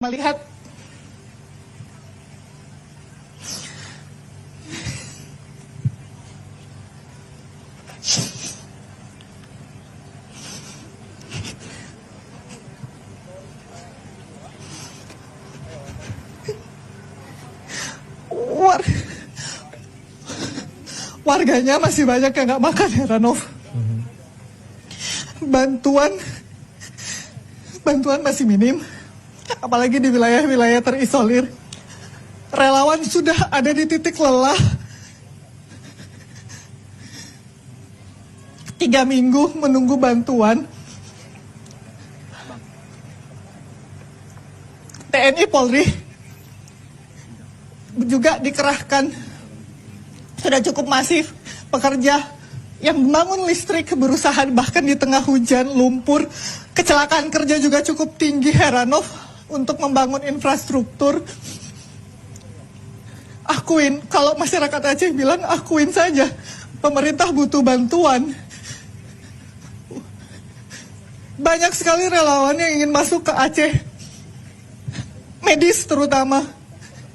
melihat warganya masih banyak yang nggak makan, Heranov. Bantuan masih minim, apalagi di wilayah-wilayah terisolir. Relawan sudah ada di titik lelah. 3 minggu menunggu bantuan. TNI Polri juga dikerahkan. Sudah cukup masif pekerja yang membangun listrik berusaha bahkan di tengah hujan, lumpur. Kecelakaan kerja juga cukup tinggi, Heranov, untuk membangun infrastruktur. Akuin, kalau masyarakat Aceh bilang akuin saja, pemerintah butuh bantuan. Banyak sekali relawan yang ingin masuk ke Aceh, medis terutama.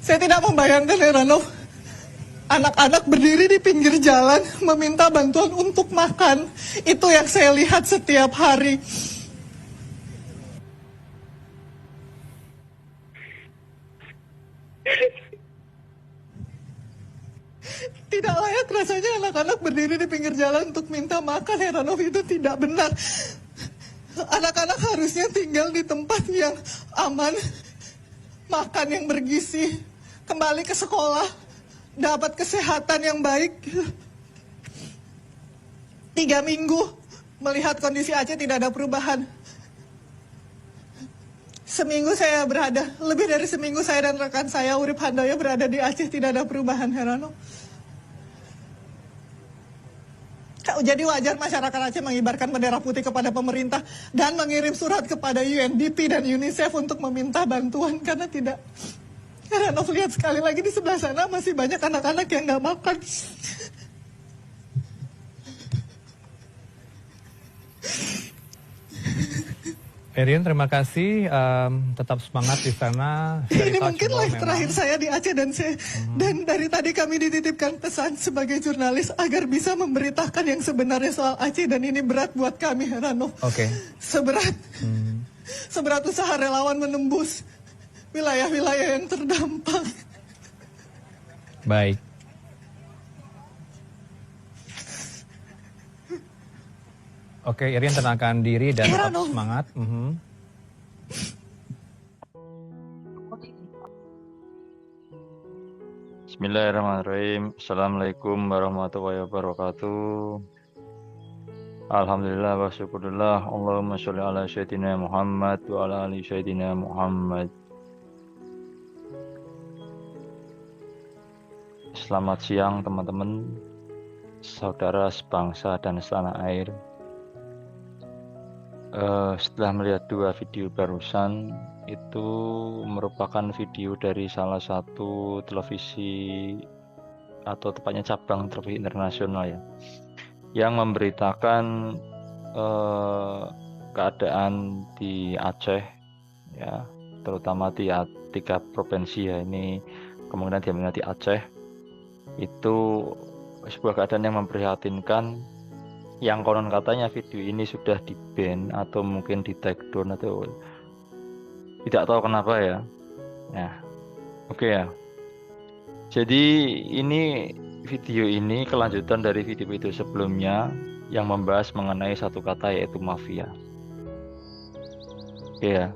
Saya tidak membayangkan, Heranov, anak-anak berdiri di pinggir jalan meminta bantuan untuk makan. Itu yang saya lihat setiap hari. Tidak layak rasanya anak-anak berdiri di pinggir jalan untuk minta makan, Heranov. Itu tidak benar. Anak-anak harusnya tinggal di tempat yang aman, makan yang bergizi, kembali ke sekolah, dapat kesehatan yang baik. 3 minggu melihat kondisi Aceh tidak ada perubahan. Lebih dari seminggu saya dan rekan saya Urip Handoyo berada di Aceh, tidak ada perubahan, Heranov. Jadi wajar masyarakat Aceh mengibarkan bendera putih kepada pemerintah dan mengirim surat kepada UNDP dan UNICEF untuk meminta bantuan karena tidak. Heranov, lihat sekali lagi di sebelah sana masih banyak anak-anak yang nggak makan. Erin, terima kasih. Tetap semangat di sana. Ini mungkin live terakhir saya di Aceh dan dari tadi kami dititipkan pesan sebagai jurnalis agar bisa memberitakan yang sebenarnya soal Aceh, dan ini berat buat kami, Heranov. Oke. Seberat usaha relawan menembus wilayah-wilayah yang terdampak. Baik. Oke, Irin, tenangkan diri dan tetap semangat. Bismillahirrahmanirrahim. Assalamualaikum warahmatullahi wabarakatuh. Alhamdulillah wa syukurillah. Allahumma sholli ala sayyidina Muhammad wa ala ali sayyidina Muhammad. Selamat siang teman-teman, saudara sebangsa dan setanah air. Setelah melihat 2 video barusan, itu merupakan video dari salah satu televisi atau tepatnya cabang televisi internasional ya, yang memberitakan keadaan di Aceh ya, terutama di 3 provinsi ya, ini kemungkinan diambil di Aceh. Itu sebuah keadaan yang memprihatinkan, yang konon katanya video ini sudah di-ban atau mungkin di take down atau tidak tahu kenapa ya. Nah, oke ya. Jadi video ini kelanjutan dari video-video sebelumnya yang membahas mengenai satu kata, yaitu mafia. Oke ya.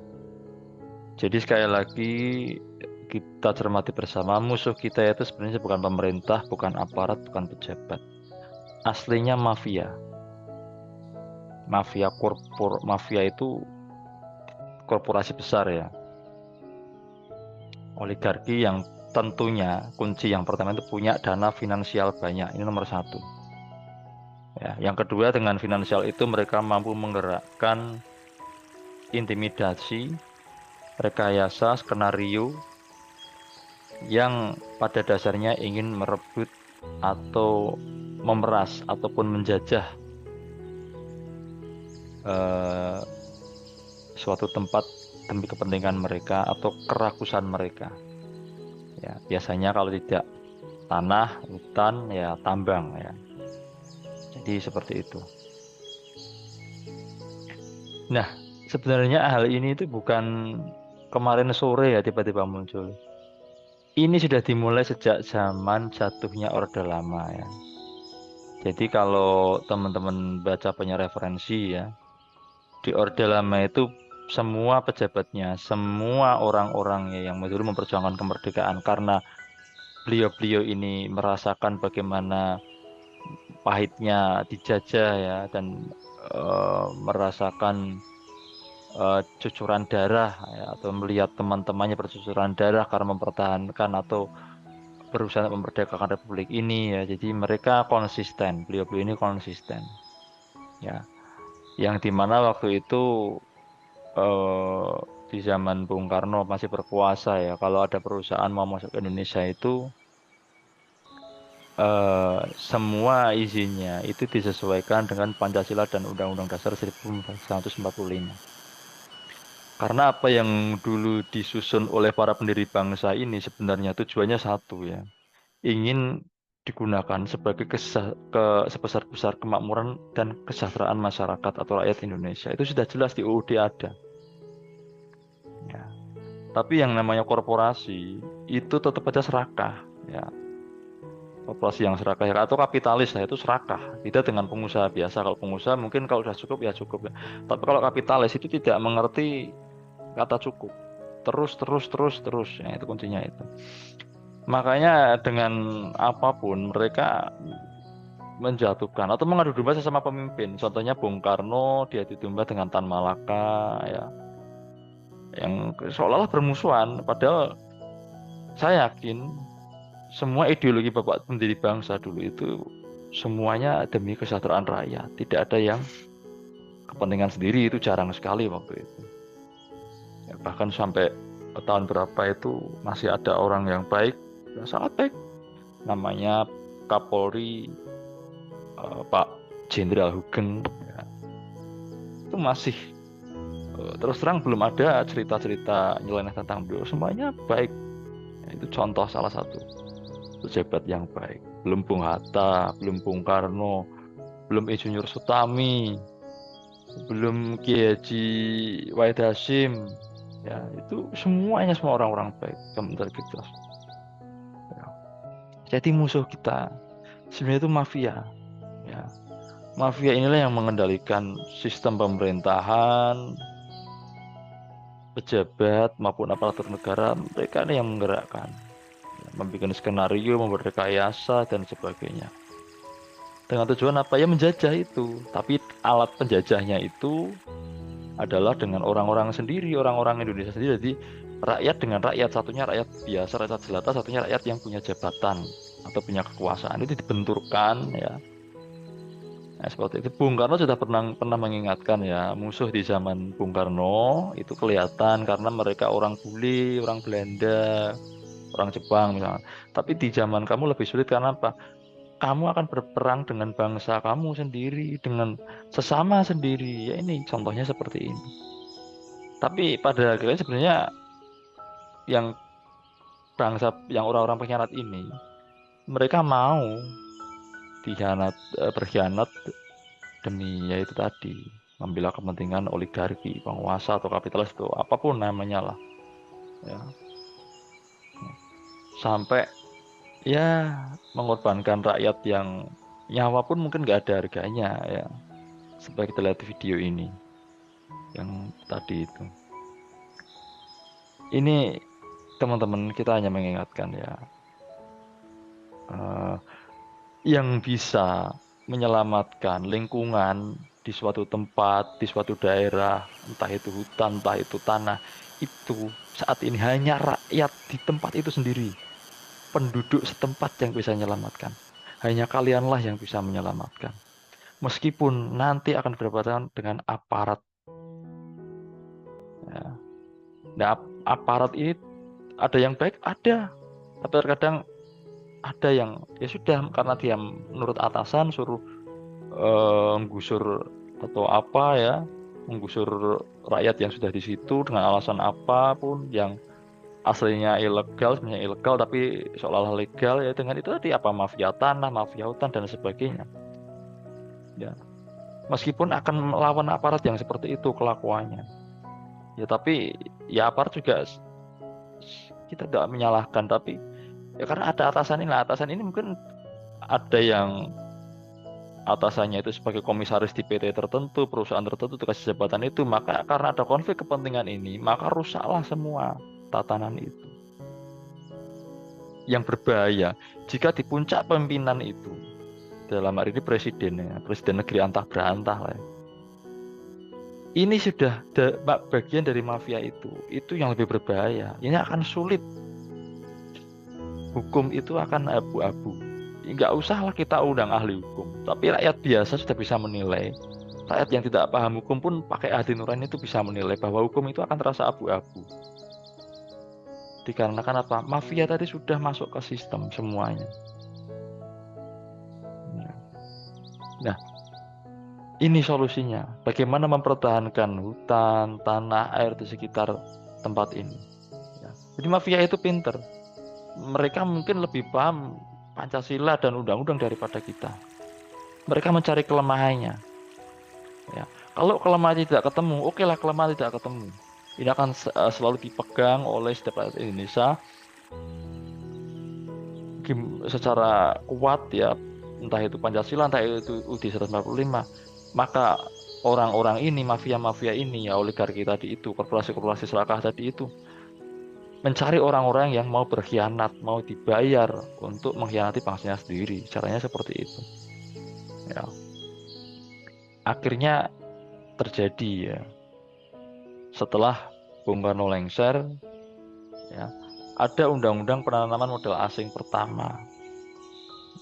Jadi sekali lagi kita cermati bersama, musuh kita itu sebenarnya bukan pemerintah, bukan aparat, bukan pejabat. Aslinya mafia. Mafia itu korporasi besar ya, oligarki yang tentunya kunci yang pertama itu punya dana finansial banyak, ini nomor 1 ya. Yang kedua, dengan finansial itu mereka mampu menggerakkan intimidasi, rekayasa, skenario yang pada dasarnya ingin merebut atau memeras ataupun menjajah suatu tempat demi kepentingan mereka atau kerakusan mereka. Ya, biasanya kalau tidak tanah, hutan, ya tambang ya. Jadi seperti itu. Nah, sebenarnya hal ini itu bukan kemarin sore ya tiba-tiba muncul. Ini sudah dimulai sejak zaman jatuhnya Orde Lama ya. Jadi kalau teman-teman baca banyak referensi ya, di Orde Lama itu semua pejabatnya, semua orang-orangnya yang dulu memperjuangkan kemerdekaan karena beliau-beliau ini merasakan bagaimana pahitnya dijajah ya dan merasakan cucuran darah ya, atau melihat teman-temannya bercucuran darah karena mempertahankan atau berusaha memerdekakan Republik ini ya. Jadi mereka konsisten, beliau-beliau ini konsisten ya. Yang dimana waktu itu eh, di zaman Bung Karno masih berkuasa ya. Kalau ada perusahaan mau masuk ke Indonesia itu semua izinnya itu disesuaikan dengan Pancasila dan Undang-Undang Dasar 1945. Karena apa yang dulu disusun oleh para pendiri bangsa ini sebenarnya tujuannya satu ya, ingin digunakan sebagai sebesar-besar kemakmuran dan kesejahteraan masyarakat atau rakyat Indonesia. Itu sudah jelas di UUD ada. Ya. Tapi yang namanya korporasi itu tetap aja serakah. Ya. Korporasi yang serakah ya, atau kapitalis lah itu serakah. Beda dengan pengusaha biasa. Kalau pengusaha mungkin kalau sudah cukup ya cukup ya. Tapi kalau kapitalis itu tidak mengerti kata cukup. Terus. Ya, itu kuncinya itu. Makanya dengan apapun mereka menjatuhkan atau mengadu domba sesama pemimpin. Contohnya Bung Karno diadu domba dengan Tan Malaka ya, yang seolah-olah bermusuhan. Padahal saya yakin semua ideologi Bapak pendiri bangsa dulu itu semuanya demi kesejahteraan rakyat. Tidak ada yang kepentingan sendiri, itu jarang sekali waktu itu. Ya, bahkan sampai tahun berapa itu masih ada orang yang baik, yang sangat baik. Namanya Kapolri Pak Jenderal Hugeng. Ya. Itu masih terus terang belum ada cerita-cerita nyeleneh tentang beliau. Semuanya baik. Ya, itu contoh salah satu pejabat yang baik. Belum Bung Hatta, belum Bung Karno, belum Insinyur Sutami, belum Kiai Haji Wahid Hasyim. Ya, itu semuanya semua orang-orang baik yang berintegritas. Ya. Jadi musuh kita sebenarnya itu mafia. Ya. Mafia inilah yang mengendalikan sistem pemerintahan, pejabat maupun aparatur negara. Mereka ini yang menggerakkan, membuat skenario, membuat rekayasa dan sebagainya. Dengan tujuan apa ya, menjajah itu. Tapi alat penjajahnya itu adalah dengan orang-orang sendiri, orang-orang Indonesia sendiri. Jadi rakyat dengan rakyat, satunya rakyat biasa, rakyat jelata, satunya rakyat yang punya jabatan atau punya kekuasaan, itu dibenturkan ya. Nah, seperti itu. Bung Karno sudah pernah mengingatkan ya, musuh di zaman Bung Karno itu kelihatan karena mereka orang bule, orang Belanda, orang Jepang misalnya. Tapi di zaman kamu lebih sulit karena apa? Kamu akan berperang dengan bangsa kamu sendiri, dengan sesama sendiri. Ya ini contohnya seperti ini. Tapi pada akhirnya sebenarnya yang bangsa, yang orang-orang pengkhianat ini, mereka mau berkhianat demi yaitu tadi membela kepentingan oligarki, penguasa atau kapitalis itu apapun namanya lah. Ya. Sampai ya mengorbankan rakyat yang nyawa pun mungkin nggak ada harganya ya. Seperti kita lihat video ini yang tadi itu. Ini teman-teman, kita hanya mengingatkan ya, yang bisa menyelamatkan lingkungan di suatu tempat, di suatu daerah, entah itu hutan, entah itu tanah, itu saat ini hanya rakyat di tempat itu sendiri. Penduduk setempat yang bisa menyelamatkan. Hanya kalianlah yang bisa menyelamatkan. Meskipun nanti akan berhadapan dengan aparat. Ya. Nah, aparat ini ada yang baik, ada. Tapi terkadang ada yang ya sudah karena dia menurut atasan suruh gusur atau apa ya, menggusur rakyat yang sudah di situ dengan alasan apapun yang aslinya ilegal, sebenarnya ilegal tapi seolah-olah legal, ya dengan itu tadi apa mafia tanah, mafia hutan dan sebagainya. Ya, meskipun akan melawan aparat yang seperti itu kelakuannya. Ya tapi ya aparat juga kita tidak menyalahkan, tapi ya karena ada atasan ini mungkin ada yang atasannya itu sebagai komisaris di PT tertentu, perusahaan tertentu, tugas jabatan itu, maka karena ada konflik kepentingan ini, maka rusaklah semua tatanan itu. Yang berbahaya jika di puncak pimpinan itu, dalam hari ini presiden negeri antah berantah lah. Ini sudah bagian dari mafia itu yang lebih berbahaya. Ini akan sulit. Hukum itu akan abu-abu. Nggak usahlah kita undang ahli hukum, tapi rakyat biasa sudah bisa menilai. Rakyat yang tidak paham hukum pun pakai hati nurani itu bisa menilai bahwa hukum itu akan terasa abu-abu. Dikarenakan apa? Mafia tadi sudah masuk ke sistem semuanya. Nah, ini solusinya. Bagaimana mempertahankan hutan, tanah, air di sekitar tempat ini. Jadi mafia itu pinter. Mereka mungkin lebih paham Pancasila dan undang-undang daripada kita. Mereka mencari kelemahannya. Ya. Kalau kelemahan tidak ketemu, oke lah kelemahan tidak ketemu. Ini akan selalu dipegang oleh setiap rakyat Indonesia secara kuat ya, entah itu Pancasila, entah itu UUD 145. Maka orang-orang ini, mafia-mafia ini ya, oligarki tadi itu, korporasi-korporasi serakah tadi itu, mencari orang-orang yang mau berkhianat, mau dibayar untuk mengkhianati bangsanya sendiri. Caranya seperti itu. Ya. Akhirnya terjadi ya. Setelah Bung Karno lengser, ya, ada undang-undang penanaman modal asing pertama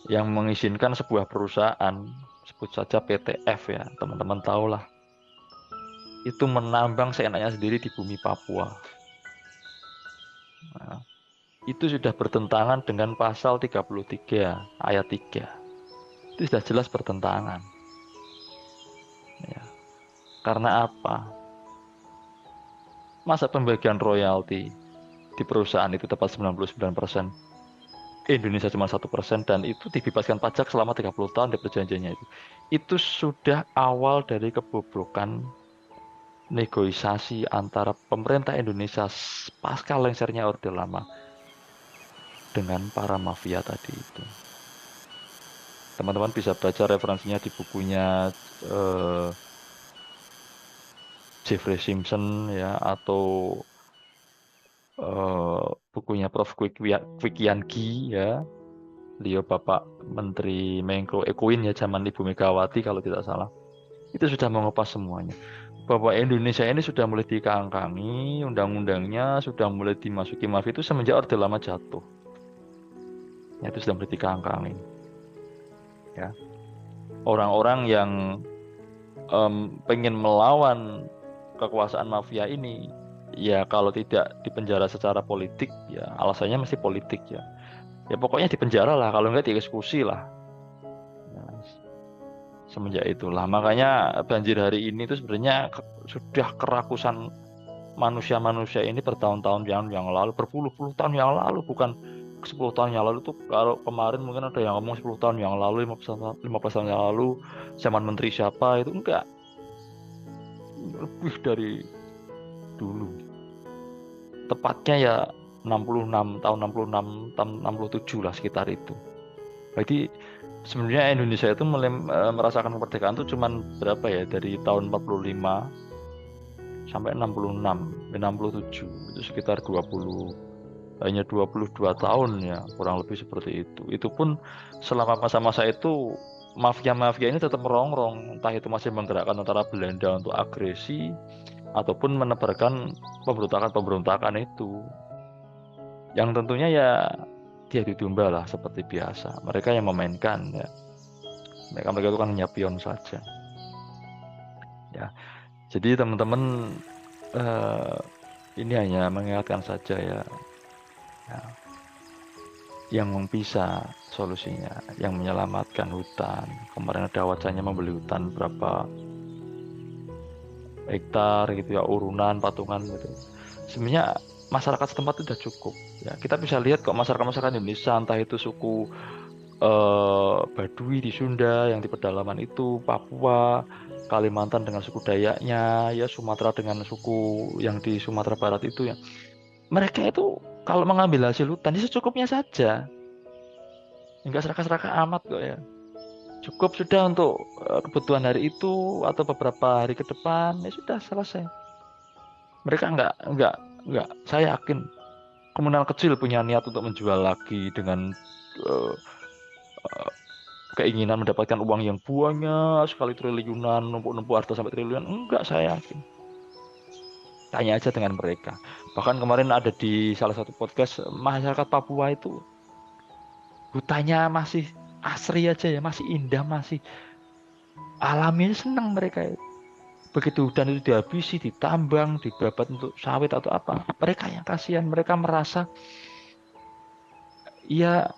yang mengizinkan sebuah perusahaan, sebut saja PTF ya, teman-teman tahulah, itu menambang seenaknya sendiri di bumi Papua. Nah, itu sudah bertentangan dengan pasal 33 ayat 3. Itu sudah jelas bertentangan. Ya. Karena apa? Masa pembagian royalti di perusahaan itu tepat 99%, Indonesia cuma 1%, dan itu dibebaskan pajak selama 30 tahun di perjanjiannya itu. Itu sudah awal dari kebobrokan negosiasi antara pemerintah Indonesia pasca lengsernya Orde Lama dengan para mafia tadi itu. Teman-teman bisa baca referensinya di bukunya Jeffrey Simpson ya, atau bukunya Prof. Kwikiangi ya, beliau Bapak Menteri Menko Ekuin ya, zaman Ibu Megawati kalau tidak salah. Itu sudah mengupas semuanya. Bahwa Indonesia ini sudah mulai dikangkangi, undang-undangnya sudah mulai dimasuki mafia itu semenjak Orde Lama jatuh. Ya, itu sudah mulai dikangkangi. Ya. Orang-orang yang pengen melawan kekuasaan mafia ini, ya kalau tidak dipenjara secara politik, ya alasannya mesti politik ya. Ya pokoknya dipenjara lah, kalau enggak dieksekusi lah. Nah, semenjak itulah, makanya banjir hari ini itu sebenarnya sudah kerakusan manusia-manusia ini bertahun-tahun yang lalu, berpuluh-puluh tahun yang lalu, bukan 10 tahun yang lalu. Tuh kalau kemarin mungkin ada yang ngomong 10 tahun yang lalu, 15 tahun yang lalu, zaman menteri siapa, itu enggak. Lebih dari dulu. Tepatnya ya 66 tahun 66 tahun 67 lah sekitar itu. Jadi sebenarnya Indonesia itu merasakan kemerdekaan itu cuman berapa ya, dari tahun 45 sampai 66, 67 itu sekitar 22 tahun ya, kurang lebih seperti itu. Itu pun selama masa-masa itu mafia-mafia ini tetap merongrong, entah itu masih menggerakkan tentara Belanda untuk agresi ataupun menebarkan pemberontakan itu, yang tentunya ya diadu domba lah seperti biasa. Mereka yang memainkan ya, mereka itu kan hanya pion saja ya. Jadi teman-teman, ini hanya mengingatkan saja ya, yang bisa solusinya, yang menyelamatkan hutan. Kemarin ada wacana membeli hutan berapa hektar gitu ya, urunan, patungan gitu. Sebenarnya masyarakat setempat itu sudah cukup. Ya, kita bisa lihat kok masyarakat Indonesia, entah itu suku Baduy di Sunda yang di pedalaman itu, Papua, Kalimantan dengan suku Dayaknya, ya Sumatera dengan suku yang di Sumatera Barat itu ya. Mereka itu kalau mengambil hasil hutan itu secukupnya saja. Enggak serakah-serakah amat kok ya. Cukup sudah untuk kebutuhan hari itu atau beberapa hari ke depan, ya sudah selesai. Mereka enggak, saya yakin komunal kecil punya niat untuk menjual lagi dengan eh, keinginan mendapatkan uang yang banyak sekali, triliunan, numpuk-numpuk harta sampai triliunan. Enggak, saya yakin. Tanya aja dengan mereka. Bahkan kemarin ada di salah satu podcast, masyarakat Papua itu hutannya masih asri aja ya, masih indah, masih alami, senang mereka itu. Begitu hutan itu dihabisi, ditambang, dibabat untuk sawit atau apa, mereka yang kasihan, mereka merasa ya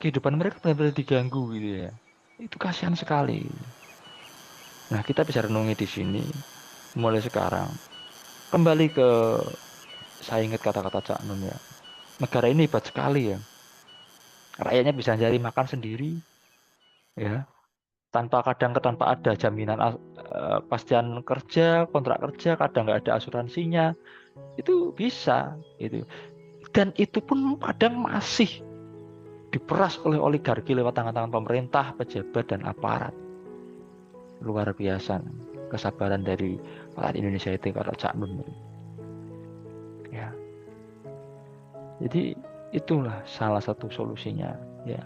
kehidupan mereka benar-benar diganggu gitu ya. Itu kasihan sekali. Nah, kita bisa renungi di sini mulai sekarang. Kembali ke, saya ingat kata-kata Cak Nun ya. Negara ini hebat sekali ya. Rakyatnya bisa cari makan sendiri ya. Tanpa ada jaminan pastian kerja, kontrak kerja, kadang nggak ada asuransinya. Itu bisa gitu. Dan itu pun kadang masih diperas oleh oligarki lewat tangan-tangan pemerintah, pejabat dan aparat. Luar biasa kesabaran dari rakyat Indonesia itu kalau Cak Nun. Ya. Jadi itulah salah satu solusinya ya.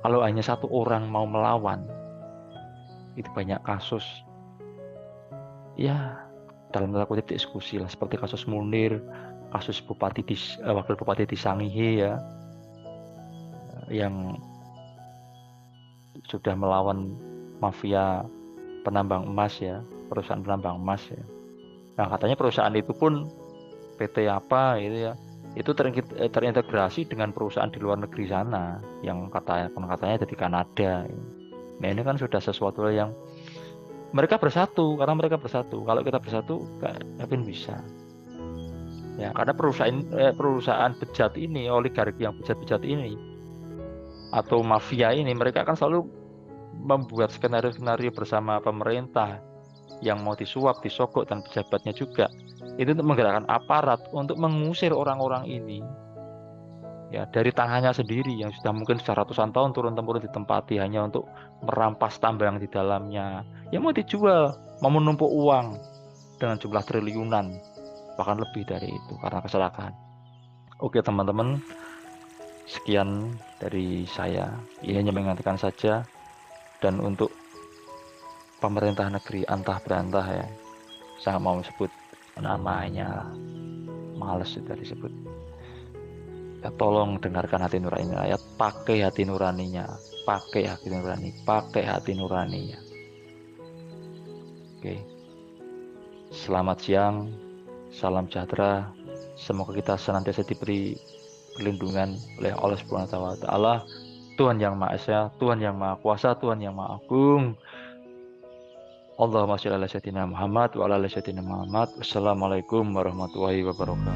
Kalau hanya satu orang mau melawan, itu banyak kasus ya, dalam tanda kutip diskusi lah, seperti kasus Munir, kasus wakil bupati di Sangihe ya, yang sudah melawan mafia penambang emas ya, perusahaan penambang emas ya. Nah, katanya perusahaan itu pun PT apa gitu ya, itu terintegrasi dengan perusahaan di luar negeri sana yang katanya ada di Kanada. Nah, ini kan sudah sesuatu yang mereka bersatu, karena mereka bersatu. Kalau kita bersatu, mungkin bisa. Ya, karena perusahaan bejat ini, oligarki yang bejat-bejat ini atau mafia ini, mereka akan selalu membuat skenario-skenario bersama pemerintah yang mau disuap, disogok, dan pejabatnya juga. Itu untuk menggerakkan aparat untuk mengusir orang-orang ini ya dari tangannya sendiri yang sudah mungkin sudah ratusan tahun turun-temurun ditempati hanya untuk merampas tambang di dalamnya. Ya mau dijual, mau menumpuk uang dengan jumlah triliunan, bahkan lebih dari itu karena keserakahan. Oke teman-teman, sekian dari saya. Ini hanya mengingatkan saja. Dan untuk pemerintah negeri antah berantah ya, saya mau sebut namanya, males sudah disebut ya, tolong dengarkan hati nuraninya ya, pakai hati nuraninya, pakai hati nuraninya. Oke, selamat siang, salam sejahtera, semoga kita senantiasa diberi perlindungan oleh Allah Subhanahu wa Ta'ala, Tuhan yang Maha Esa, Tuhan yang Maha Kuasa, Tuhan yang Maha Agung. Allahumma sholli ala sayyidina Muhammad wa ala ali sayyidina Muhammad. Wassalamualaikum warahmatullahi wabarakatuh.